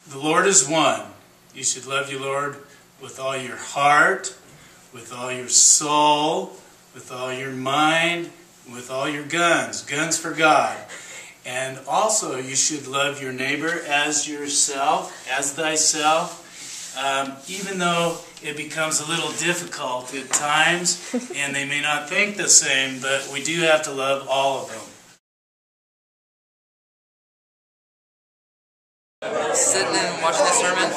The Lord is one. You should love your Lord with all your heart, with all your soul, with all your mind, with all your guns. Guns for God. And also you should love your neighbor as yourself, as thyself. Even though it becomes a little difficult at times, and they may not think the same, but we do have to love all of them. Sitting and watching the sermon.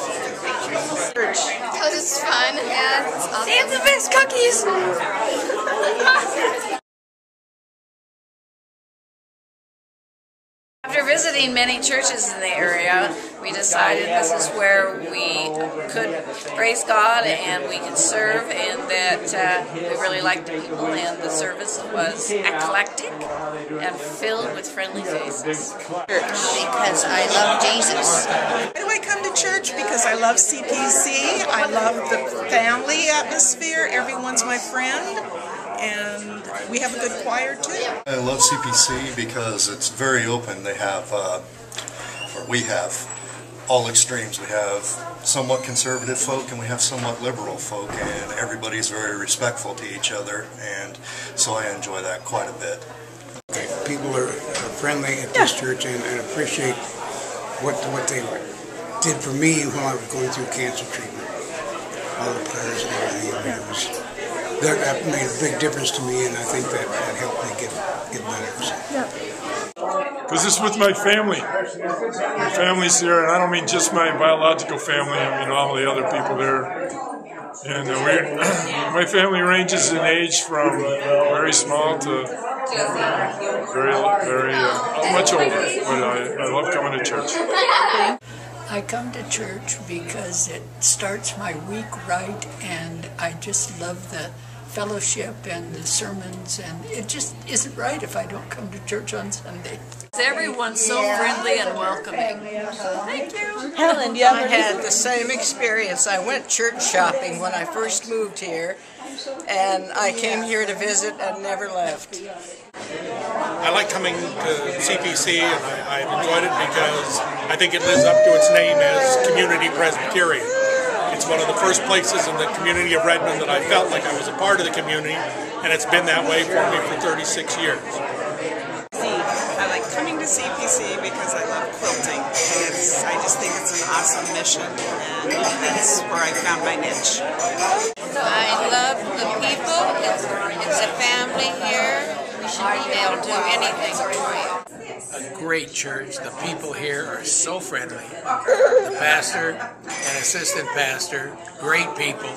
Church. Because it's fun. Yeah, it's awesome. They have the best cookies. After visiting many churches in the area, we decided this is where we could praise God and we could serve, and that we really liked the people, and the service was eclectic and filled with friendly faces. Because I love Jesus. Why do I come to church? Because I love CPC, I love the family atmosphere, everyone's my friend, and we have a good choir too. I love CPC because it's very open. They have, or we have, all extremes. We have somewhat conservative folk and we have somewhat liberal folk, and everybody's very respectful to each other, and so I enjoy that quite a bit. People are friendly at this church and appreciate what they did for me while I was going through cancer treatment. All the prayers and everything. That made a big difference to me, and I think that helped me get better. Because it's with my family. My family's there, and I don't mean just my biological family, I mean all the other people there. And my family ranges in age from very small to very much older, but I love coming to church. I come to church because it starts my week right, and I just love the fellowship and the sermons, and it just isn't right if I don't come to church on Sunday. Everyone's so friendly and welcoming. Thank you. Helen, you I had the same experience. I went church shopping when I first moved here, and I came here to visit and never left. I like coming to CPC, and I've enjoyed it because I think it lives up to its name as Community Presbyterian. It's one of the first places in the community of Redmond that I felt like I was a part of the community, and it's been that way for me for 36 years. I like coming to CPC because I love quilting. I just think it's an awesome mission, and that's where I found my niche. I love the people. It's a family here. We should be able to do anything for you. A great church. The people here are so friendly. The pastor and assistant pastor, great people.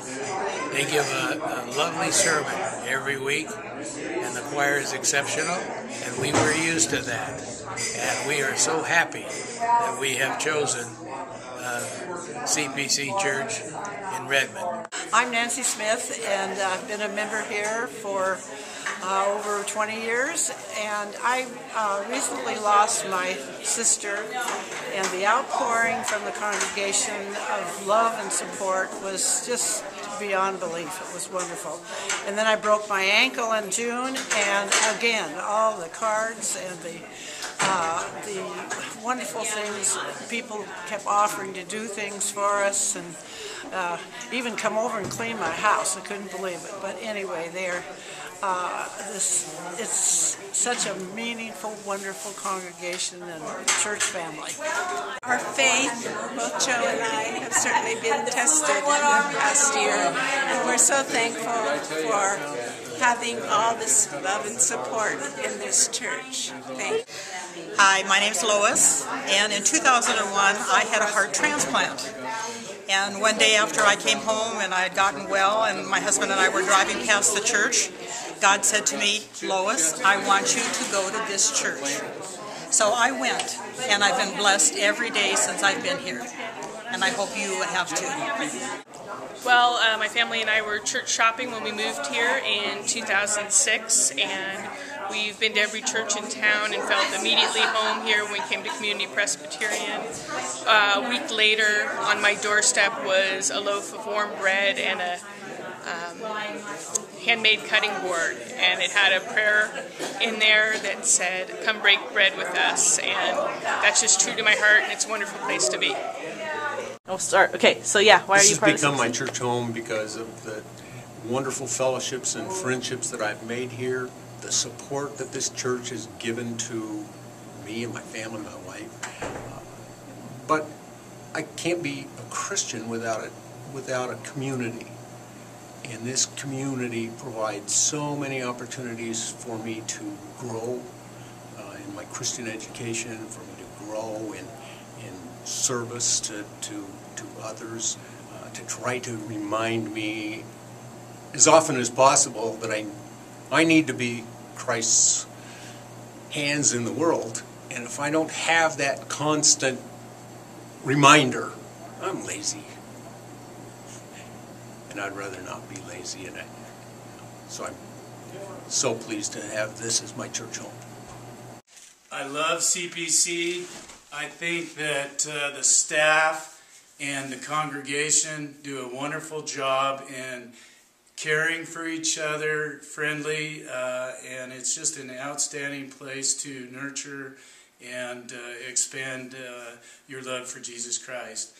They give a lovely sermon every week, and the choir is exceptional, and we were used to that. And we are so happy that we have chosen CPC Church in Redmond. I'm Nancy Smith, and I've been a member here for over 20 years, and I recently lost my sister, and the outpouring from the congregation of love and support was just beyond belief. It was wonderful. And then I broke my ankle in June, and again, all the cards and the wonderful things, people kept offering to do things for us, and even come over and clean my house. I couldn't believe it. But anyway, it's such a meaningful, wonderful congregation and church family. Our faith, both Joe and I, have certainly been tested in the past year, and we're so thankful for having all this love and support in this church. Thank you. Hi, my name's Lois, and in 2001 I had a heart transplant. And one day after I came home and I had gotten well, and my husband and I were driving past the church, God said to me, Lois, I want you to go to this church. So I went, and I've been blessed every day since I've been here. And I hope you have too. Well, my family and I were church shopping when we moved here in 2006, and we've been to every church in town and felt immediately home here when we came to Community Presbyterian. A week later, on my doorstep was a loaf of warm bread and a handmade cutting board, and it had a prayer in there that said, "Come break bread with us," and that's just true to my heart, and it's a wonderful place to be. I'll start. Okay, so yeah, why are you part of This has become my church home because of the wonderful fellowships and friendships that I've made here, the support that this church has given to me and my family, my wife. But I can't be a Christian without a community. And this community provides so many opportunities for me to grow in my Christian education, for me to grow in service to others, to try to remind me as often as possible that I need to be Christ's hands in the world. And if I don't have that constant reminder, I'm lazy. And I'd rather not be lazy. So I'm so pleased to have this as my church home. I love CPC. I think that the staff and the congregation do a wonderful job in caring for each other, friendly, and it's just an outstanding place to nurture and expand your love for Jesus Christ.